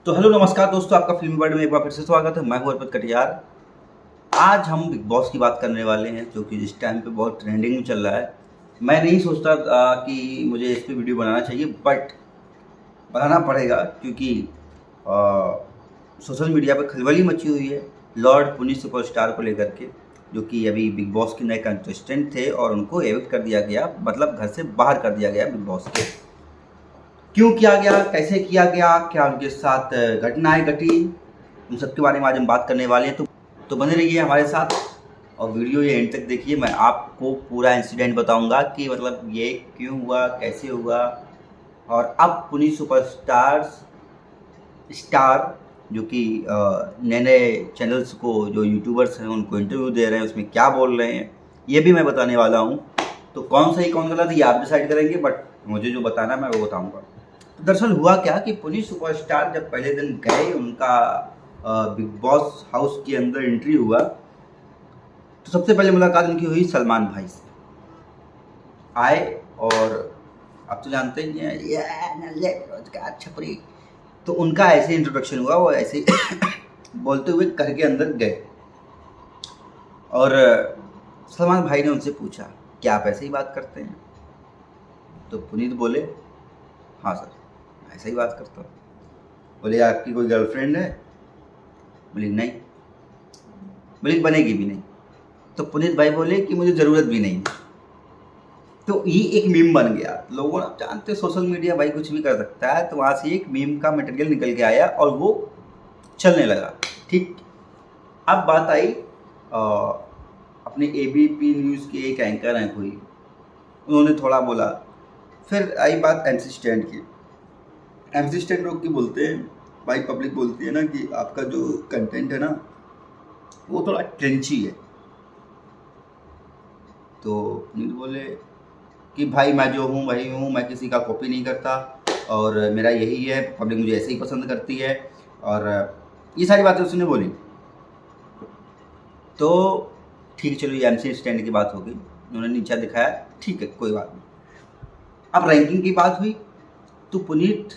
तो हेलो नमस्कार दोस्तों, आपका फिल्मी वर्ल्ड में एक बार फिर से स्वागत है। मैं हूं अर्पित कटियार। आज हम बिग बॉस की बात करने वाले हैं, जो कि इस टाइम पे बहुत ट्रेंडिंग में चल रहा है। मैं नहीं सोचता कि मुझे इस पे वीडियो बनाना चाहिए, बट बनाना पड़ेगा क्योंकि सोशल मीडिया पे खलबली मची हुई है लॉर्ड पुनीत सुपरस्टार को लेकर के, जो कि अभी बिग बॉस के नए कंटेस्टेंट थे और उनको एविक्ट कर दिया गया, मतलब घर से बाहर कर दिया गया बिग बॉस के। क्यों किया गया, कैसे किया गया, क्या उनके साथ घटनाएं घटी, उन सब के बारे में आज हम बात करने वाले हैं। तो बने रहिए हमारे साथ और वीडियो ये एंड तक देखिए। मैं आपको पूरा इंसिडेंट बताऊंगा कि मतलब ये क्यों हुआ, कैसे हुआ, और अब पुनीत स्टार जो कि नए नए चैनल्स को, जो यूट्यूबर्स हैं उनको इंटरव्यू दे रहे हैं, उसमें क्या बोल रहे हैं ये भी मैं बताने वाला हूँ। तो कौन सही कौन गलत ये आप डिसाइड करेंगे, बट मुझे जो बताना मैं वो बताऊँगा। तो दरअसल हुआ क्या कि पुनीत सुपरस्टार जब पहले दिन गए, उनका बिग बॉस हाउस के अंदर एंट्री हुआ, तो सबसे पहले मुलाकात उनकी हुई सलमान भाई से। आए और आप तो जानते ही हैं ये नल्ले बेरोजगार छपरी, तो उनका ऐसे इंट्रोडक्शन हुआ, वो ऐसे बोलते हुए घर के अंदर गए और सलमान भाई ने उनसे पूछा क्या आप ऐसे ही बात करते हैं? तो पुनीत बोले हाँ सर, ऐसे ही बात करता हूँ। बोले आपकी कोई गर्लफ्रेंड है? बोली नहीं। बोली बनेगी भी नहीं। तो पुनीत भाई बोले कि मुझे ज़रूरत भी नहीं। तो ये एक मीम बन गया। लोगों जानते सोशल मीडिया भाई कुछ भी कर सकता है, तो वहाँ से एक मीम का मटेरियल निकल के आया और वो चलने लगा। ठीक, अब बात आई अपने एबीपी न्यूज़ के एक एंकर हैं कोई, उन्होंने थोड़ा बोला। फिर आई बात एमसी स्टैंड की। एमसी स्टैंड लोग की बोलते हैं भाई, पब्लिक बोलती है ना कि आपका जो कंटेंट है ना वो थोड़ा ट्रेंची है। तो पुनीत बोले कि भाई मैं जो हूँ वही हूँ, मैं किसी का कॉपी नहीं करता और मेरा यही है, पब्लिक मुझे ऐसे ही पसंद करती है, और ये सारी बातें उसने बोली। तो ठीक, चलो ये एमसी स्टैंड की बात हो गई, उन्होंने नीचा दिखाया, ठीक है कोई बात नहीं। अब रैंकिंग की बात हुई तो पुनीत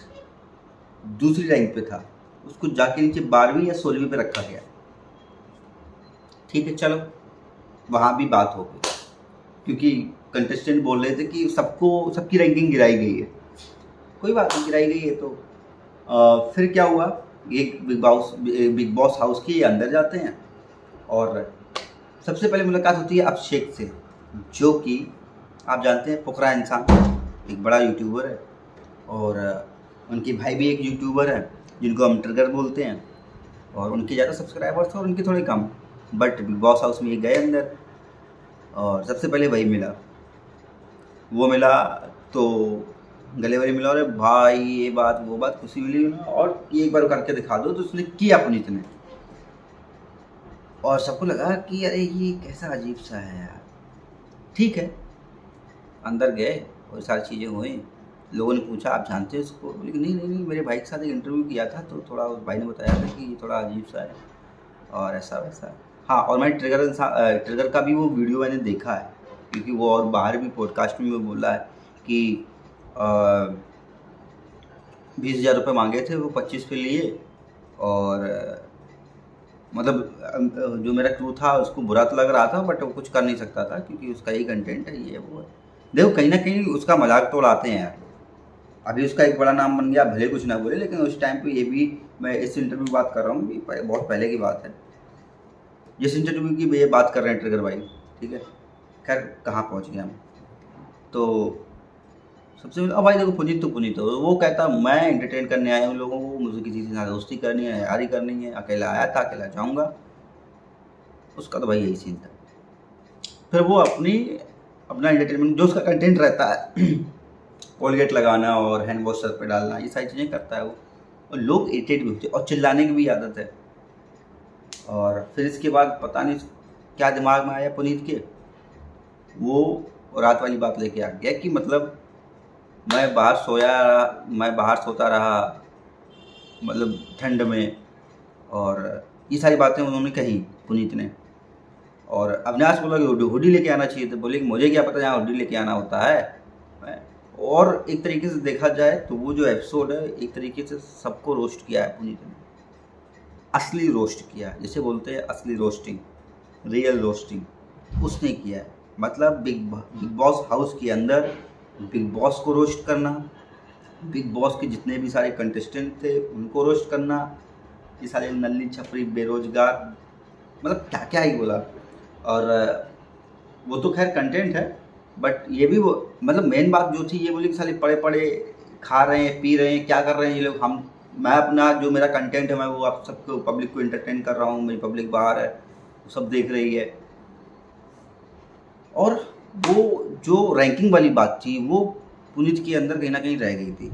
दूसरी रैंक पे था, उसको जाके नीचे 12वीं या 16वीं पे रखा गया। ठीक है, चलो वहाँ भी बात हो गई क्योंकि कंटेस्टेंट बोल रहे थे कि सबकी रैंकिंग गिराई गई है। कोई बात नहीं, गिराई गई है तो फिर क्या हुआ, एक बिग बॉस हाउस के अंदर जाते हैं और सबसे पहले मुलाकात होती है अभिषेक से, जो कि आप जानते हैं फुकरा इंसान, एक बड़ा यूट्यूबर है, और उनके भाई भी एक यूट्यूबर है जिनको हम ट्रिगर बोलते हैं, और उनके ज़्यादा सब्सक्राइबर्स और उनके थोड़े कम। बट बिग बॉस हाउस में ये गए अंदर और सबसे पहले वही मिला। वो मिला तो गले वाले मिला, और भाई ये बात वो बात खुशी मिली ना, और ये एक बार करके दिखा दो, तो उसने किया पुनीत ने। और सबको लगा कि अरे ये कैसा अजीब सा है यार। ठीक है, अंदर गए और सारी चीज़ें हुई। लोगों ने पूछा आप जानते हैं इसको? बोले नहीं नहीं नहीं, मेरे भाई के साथ एक इंटरव्यू किया था तो थोड़ा उस भाई ने बताया था कि ये थोड़ा अजीब सा है और ऐसा वैसा। हाँ, और मैं ट्रिगर का भी वो वीडियो मैंने देखा है, क्योंकि वो और बाहर भी पॉडकास्ट में वो बोला है कि 20,000 रुपये मांगे थे, वो 25 पे लिए, और मतलब जो मेरा क्रू था उसको बुरा तो लग रहा था, बट वो कुछ कर नहीं सकता था क्योंकि उसका ही कंटेंट है, ये वो है। देखो कहीं ना कहीं उसका मजाक तो उड़ाते हैं यार। अभी उसका एक बड़ा नाम बन गया, भले कुछ ना बोले, लेकिन उस टाइम पे ये भी, मैं इस इंटरव्यू की बात कर रहा हूँ, ये बहुत पहले की बात है, जिस इंटरव्यू की ये बात कर रहे हैं ट्रिगर भाई। ठीक है, खैर कहाँ पहुँच गया हम। तो सबसे पहले अब भाई देखो, पुनीत तो पुनीत हो, वो कहता मैं एंटरटेन करने आया हूँ लोगों को, मुझे किसी के साथ दोस्ती करनी है, यारी करनी है, अकेला आया था अकेला जाऊँगा। उसका तो भाई यही सीन था। फिर वो अपना एंटरटेनमेंट, जो उसका कंटेंट रहता है कोलगेट लगाना और हैंड वॉश सर पे डालना, ये सारी चीज़ें करता है वो, और लोग इरिटेट भी होते हैं, और चिल्लाने की भी आदत है। और फिर इसके बाद पता नहीं क्या दिमाग में आया पुनीत के, वो रात वाली बात लेके आ गया कि मतलब मैं बाहर सोता रहा, मतलब ठंड में, और ये सारी बातें उन्होंने कही पुनीत ने। और अविनाश बोला कि हुडी लेके आना चाहिए, तो बोले कि मुझे क्या पता यहाँ हुडी लेके आना होता है, और एक तरीके से देखा जाए तो वो जो एपिसोड है एक तरीके से सबको रोस्ट किया है पुनीत ने, असली रोस्ट किया है, जैसे बोलते हैं असली रोस्टिंग, रियल रोस्टिंग उसने किया है। मतलब बिग बॉस हाउस के अंदर बिग बॉस को रोस्ट करना, बिग बॉस के जितने भी सारे कंटेस्टेंट थे उनको रोस्ट करना, ये सारे नल्ली छपरी बेरोजगार, मतलब क्या क्या ही बोला। और वो तो खैर कंटेंट है, बट ये भी वो मतलब मेन बात जो थी ये बोली कि साले पड़े पड़े खा रहे हैं पी रहे हैं क्या कर रहे हैं ये लोग, हम मैं अपना जो मेरा कंटेंट है मैं वो आप सबको पब्लिक को इंटरटेन कर रहा हूँ, मेरी पब्लिक बाहर है वो सब देख रही है। और वो जो रैंकिंग वाली बात थी वो पुनीत के अंदर कहीं ना कहीं रह गई थी।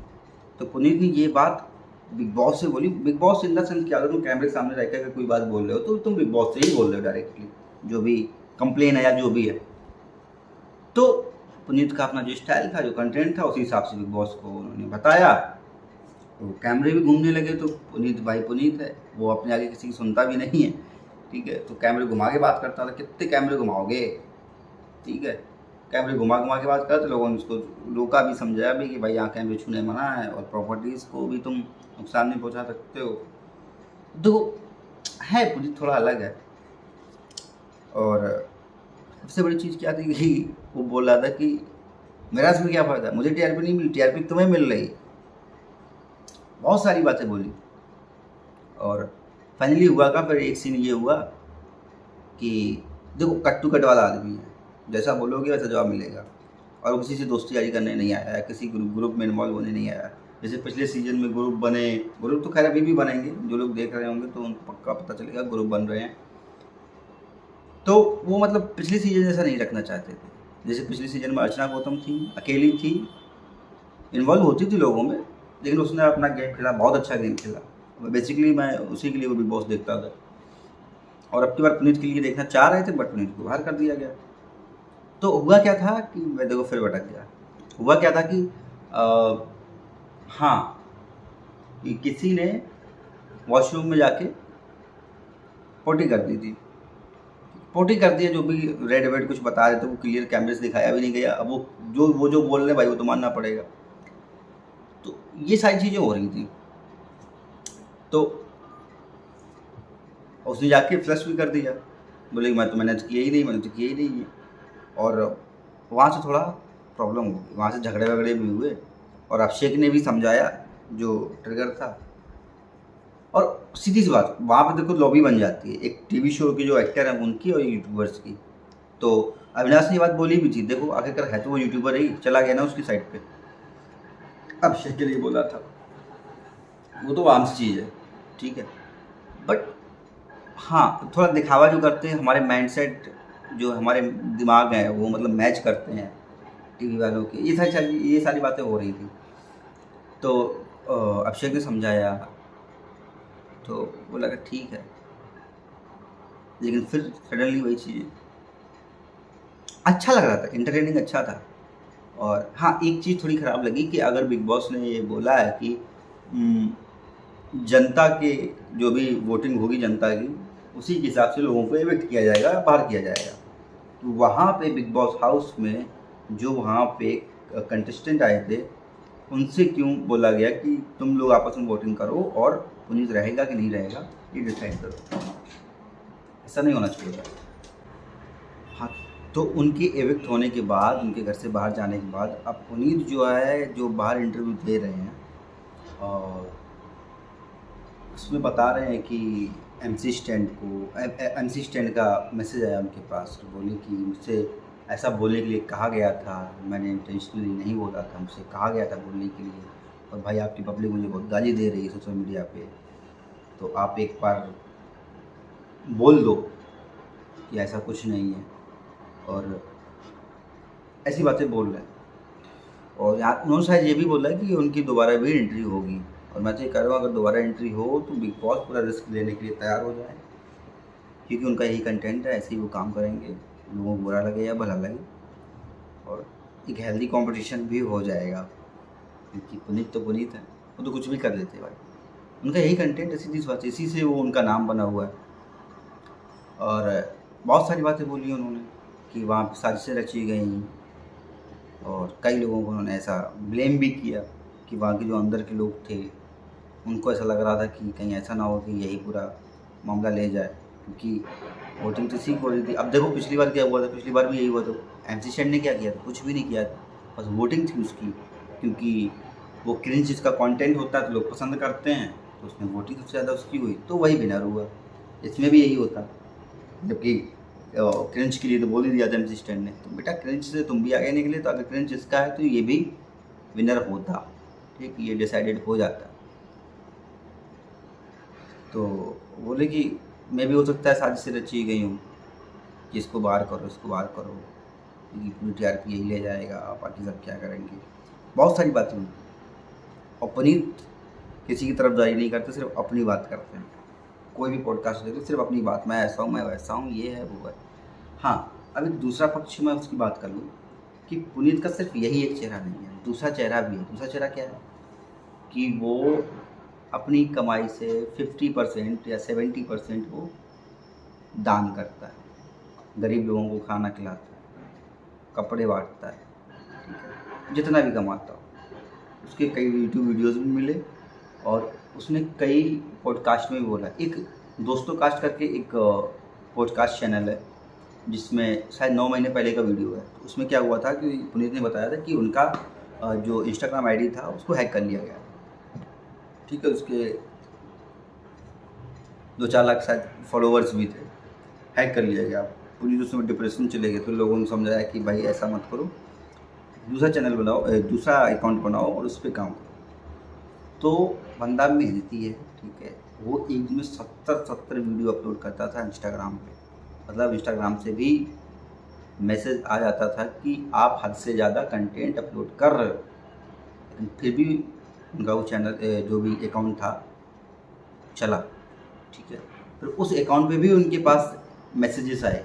तो पुनीत ने ये बात बिग बॉस से बोली, big boss in the sense कि अगर तुम कैमरे के सामने रह कर कोई बात बोल रहे हो तो तुम बिग बॉस से ही बोल रहे हो डायरेक्टली, जो भी कंप्लेन है या जो भी है। तो पुनीत का अपना जो स्टाइल था जो कंटेंट था उसी हिसाब से बिग बॉस को उन्होंने बताया, तो कैमरे भी घूमने लगे। तो पुनीत भाई पुनीत है, वो अपने आगे किसी की सुनता भी नहीं है, ठीक है। तो कैमरे घुमा के बात करता था, कितने कैमरे घुमाओगे, ठीक है। कैमरे घुमा घुमा के बात करते, लोगों ने उसको रोका भी, समझाया भी कि भाई यहाँ कैमरे छूने मना है और प्रॉपर्टीज़ को भी तुम नुकसान नहीं पहुँचा सकते हो। तो है पुनीत थोड़ा अलग है। और सबसे बड़ी चीज़ क्या थी कि वो बोल रहा था कि मेरा इसमें क्या फ़ायदा, मुझे टीआरपी नहीं मिली, टीआरपी तुम्हें मिल रही। बहुत सारी बातें बोली। और फाइनली हुआ का फिर एक सीन ये हुआ कि देखो कट टू कट वाला आदमी है, जैसा बोलोगे वैसा जवाब मिलेगा। और वो किसी से दोस्ती यारी करने नहीं आया है, किसी ग्रुप में इन्वॉल्व होने नहीं आया। जैसे पिछले सीजन में ग्रुप बने, ग्रुप तो खैर अभी भी बनेंगे, जो लोग देख रहे होंगे तो उनको पक्का पता चलेगा ग्रुप बन रहे हैं। तो वो मतलब पिछले सीजन जैसा नहीं रखना चाहते थे। जैसे पिछले सीजन में अर्चना गौतम थी, अकेली थी, इन्वॉल्व होती थी लोगों में, लेकिन उसने अपना गेम खेला, बहुत अच्छा गेम खेला। बेसिकली मैं उसी के लिए वो बिग बॉस देखता था। और अब की बार पुनीत के लिए देखना चाह रहे थे बट पुनीत को बाहर कर दिया गया। तो हुआ क्या था कि मैं देखो फिर भटक गया। हुआ क्या था कि हाँ कि किसी ने वॉशरूम में जाके पोटी कर दी थी, पोटी कर दिया, जो भी रेड वेड कुछ बता रहे थे वो क्लियर कैमरे से दिखाया भी नहीं गया। अब वो जो बोल रहे भाई वो तो मानना पड़ेगा। तो ये सारी चीज़ें हो रही थी। तो उसने जाके फ्लश भी कर दिया, बोले मैंने तो किया ही नहीं, मैंने तो किया ही नहीं है। और वहाँ से थोड़ा प्रॉब्लम हो गई, वहाँ से झगड़े वगड़े भी हुए। और अभिषेक ने भी समझाया जो ट्रिगर था। और सीधी सी बात, वहाँ पे देखो लॉबी बन जाती है एक टीवी शो की जो एक्टर हैं उनकी और यूट्यूबर्स की। तो अविनाश ने ये बात बोली भी थी, देखो आखिरकार है तो वो यूट्यूबर ही, चला गया ना उसकी साइड पे, अभिषेक के लिए बोला था, वो तो आम सी चीज़ है, ठीक है। बट हाँ थोड़ा दिखावा जो करते हैं, हमारे माइंडसेट जो हमारे दिमाग हैं वो मतलब मैच करते हैं टीवी वालों के, ये सारी बातें हो रही थी। तो अभिषेक ने समझाया तो वो लगा ठीक है, लेकिन फिर सडनली वही चीज़ अच्छा लग रहा था, इंटरटेनिंग अच्छा था। और हाँ एक चीज़ थोड़ी ख़राब लगी कि अगर बिग बॉस ने ये बोला है कि जनता के जो भी वोटिंग होगी जनता की उसी के हिसाब से लोगों को इवेक्ट किया जाएगा, बाहर किया जाएगा। तो वहाँ पे बिग बॉस हाउस में जो वहाँ पे कंटेस्टेंट आए थे उनसे क्यों बोला गया कि तुम लोग आपस में वोटिंग करो और पुनीत रहेगा कि नहीं रहेगा ये डिसाइड करो, ऐसा नहीं होना चाहिए। हाँ तो उनके एविक्ट होने के बाद, उनके घर से बाहर जाने के बाद अब पुनीत जो है जो बाहर इंटरव्यू दे रहे हैं और उसमें बता रहे हैं कि एमसी स्टैंड का मैसेज आया उनके पास, तो बोले कि मुझसे ऐसा बोलने के लिए कहा गया था, मैंने इंटेंशनली नहीं बोला था, मुझसे कहा गया था बोलने के लिए। और भाई आपकी पब्लिक मुझे बहुत गाली दे रही है सोशल मीडिया पे, तो आप एक बार बोल दो कि ऐसा कुछ नहीं है। और ऐसी बातें बोल रहे हैं। और यहाँ उन्होंने शायद ये भी बोला है कि उनकी दोबारा भी एंट्री होगी। और मैं तो ये कह रहा हूँ अगर दोबारा एंट्री हो तो बिग बॉस पूरा रिस्क लेने के लिए तैयार हो जाए, क्योंकि उनका यही कंटेंट है, ऐसे ही वो काम करेंगे, लोगों को बुरा लगे या भला लगे। और एक हेल्दी कंपटीशन भी हो जाएगा, क्योंकि पुनीत तो पुनीत है, वो तो कुछ भी कर लेते भाई, उनका यही कंटेंट है, सीधी बात, इसी से वो उनका नाम बना हुआ है। और बहुत सारी बातें बोली उन्होंने कि वहाँ पर साजिशें रची गई, और कई लोगों को उन्होंने ऐसा ब्लेम भी किया कि वहाँ के जो अंदर के लोग थे उनको ऐसा लग रहा था कि कहीं ऐसा ना हो कि यही पूरा मामला ले जाए, क्योंकि वोटिंग तो इसी की हो रही थी। अब देखो पिछली बार क्या हुआ था, पिछली बार भी यही हुआ था। MC स्टैंड ने क्या किया था, कुछ भी नहीं किया था, बस वोटिंग थी उसकी, क्योंकि वो क्रिंज जिसका कंटेंट होता है तो लोग पसंद करते हैं, तो उसमें वोटिंग सबसे ज़्यादा उसकी हुई तो वही विनर हुआ। इसमें भी यही होता, जबकि क्रिंज के लिए तो बोल ही दिया था MC स्टैंड ने, तो बेटा क्रिंज से तुम भी आगे निकले, तो अगर क्रिंज इसका है तो ये भी विनर होता, ठीक, ये डिसाइडेड हो जाता। तो बोले कि मैं भी हो सकता है साजिश से रची गई हूँ कि इसको बाहर करो, इसको बाहर करो, क्योंकि पूरी TRP यही ले जाएगा, बाकी सब क्या करेंगे, बहुत सारी बातें हुई। और पुनीत किसी की तरफदारी नहीं करते, सिर्फ अपनी बात करते हैं। कोई भी पॉडकास्ट देखते सिर्फ अपनी बात, मैं ऐसा हूँ, मैं वैसा हूँ, ये है वो है। हाँ, अब एक दूसरा पक्ष मैं उसकी बात कर लूँ कि पुनीत का सिर्फ यही एक चेहरा नहीं है, दूसरा चेहरा भी है। दूसरा चेहरा क्या है कि वो अपनी कमाई से 50% या 70% वो दान करता है, गरीब लोगों को खाना खिलाता है, कपड़े बांटता है, ठीक है, जितना भी कमाता हो। उसके कई यूट्यूब वीडियोस भी मिले और उसने कई पॉडकास्ट में भी बोला। एक दोस्तों कास्ट करके एक पॉडकास्ट चैनल है जिसमें शायद 9 महीने पहले का वीडियो है। तो उसमें क्या हुआ था कि पुनीत ने बताया था कि उनका जो इंस्टाग्राम आईडी था उसको हैक कर लिया गया, ठीक है, उसके 2-4 लाख शायद फॉलोअर्स भी थे, हैक कर लिया गया। पुनीत उसमें डिप्रेशन में चले गए, तो लोगों ने समझाया कि भाई ऐसा मत करो, दूसरा चैनल बनाओ, दूसरा अकाउंट बनाओ और उस पर काम करो। तो बंदा मेहनती है, ठीक है, वो एक दिन में 70 वीडियो अपलोड करता था इंस्टाग्राम पे। मतलब इंस्टाग्राम से भी मैसेज आ जाता था कि आप हद से ज़्यादा कंटेंट अपलोड कर रहे हो, लेकिन फिर भी उनका वो चैनल जो भी अकाउंट था चला, ठीक है। फिर उस अकाउंट पे भी उनके पास मैसेजेस आए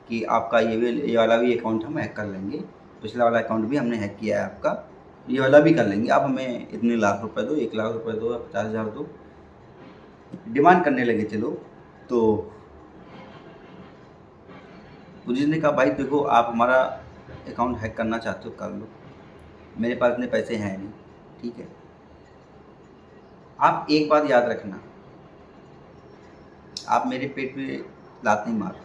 कि आपका ये वाला भी अकाउंट हम हैक कर लेंगे, पिछला वाला अकाउंट भी हमने हैक किया है आपका, ये वाला भी कर लेंगे, आप हमें इतने लाख रुपए दो, 1 लाख रुपए दो या 50,000 दो, डिमांड करने लगे थे लोग। तो पुलिस ने कहा भाई देखो, आप हमारा अकाउंट हैक करना चाहते हो कर लो, मेरे पास इतने पैसे हैं नहीं, ठीक है। आप एक बात याद रखना, आप मेरे पेट पे लात नहीं मार,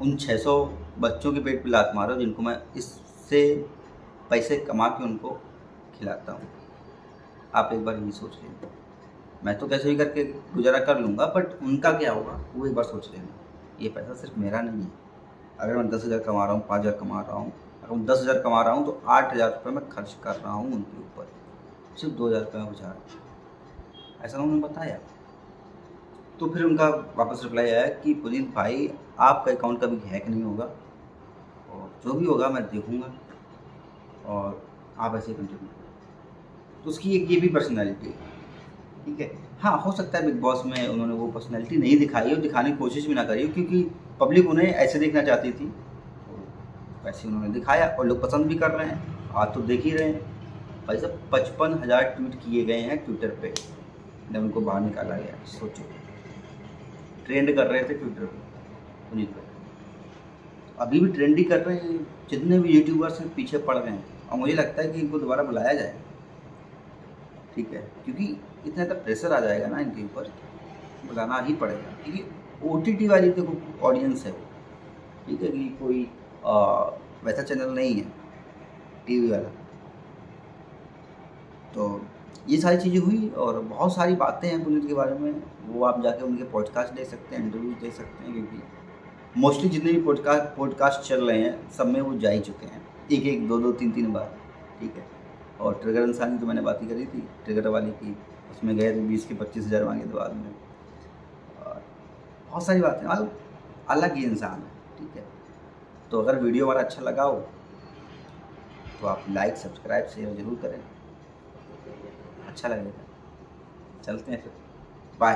उन 600 बच्चों के पेट पे लात मारो जिनको मैं इससे पैसे कमा के उनको खिलाता हूँ। आप एक बार ये सोच लेना, मैं तो कैसे भी करके गुजारा कर लूँगा, बट उनका क्या होगा वो एक बार सोच लेना। ये पैसा सिर्फ मेरा नहीं है, अगर मैं 10,000 कमा रहा हूँ, 5,000 कमा रहा हूँ, अगर मैं 10,000 कमा रहा हूँ तो 8,000 रुपये मैं खर्च कर रहा हूँ उनके ऊपर, सिर्फ 2,000 रुपये में बचा रहा हूँ, ऐसा उन्होंने बताया। तो फिर उनका वापस रिप्लाई आया कि पुनीत भाई आपका अकाउंट कभी हैक नहीं होगा, और जो भी होगा मैं देखूँगा, और आप ऐसे कंटिन्यू। तो उसकी एक ये भी पर्सनैलिटी है, ठीक है। हाँ, हो सकता है बिग बॉस में उन्होंने वो पर्सनैलिटी नहीं दिखाई और दिखाने की कोशिश भी ना करी, क्योंकि पब्लिक उन्हें ऐसे देखना चाहती थी, तो वैसे उन्होंने दिखाया और लोग पसंद भी कर रहे हैं, आज तो देख ही रहे हैं भाई साहब। 55,000 ट्वीट किए गए हैं ट्विटर पे जब उनको बाहर निकाला गया। सोचो, ट्रेंड कर रहे थे ट्विटर पर पुनीत पर, अभी भी ट्रेंड ही कर रहे हैं, जितने भी यूट्यूबर्स हैं पीछे पड़ रहे हैं, और मुझे लगता है कि इनको दोबारा बुलाया जाए, ठीक है, क्योंकि इतना ज़्यादा प्रेशर आ जाएगा ना इनके ऊपर, बुलाना ही पड़ेगा, क्योंकि OTT वाली देखो ऑडियंस है वो, ठीक है, कि कोई वैसा चैनल नहीं है TV वाला। तो ये सारी चीज़ें हुई और बहुत सारी बातें हैं पुनीत के बारे में, वो आप जाके उनके पॉडकास्ट ले सकते हैं, इंटरव्यू दे सकते हैं, क्योंकि मोस्टली जितने भी पॉडकास्ट चल रहे हैं सब में वो जा ही चुके हैं, एक 2-2 3-3 बार, ठीक है। और ट्रिगर इंसान की तो मैंने बात ही करी थी, ट्रिगर वाली की, उसमें गए थे 20 के 25,000 मांगे थे बाद में, और बहुत सारी बातें, मतलब अलग ही इंसान है, ठीक है। तो अगर वीडियो हमारा अच्छा लगा हो तो आप लाइक, सब्सक्राइब, शेयर ज़रूर करें, अच्छा लगेगा। चलते हैं फिर, बाय।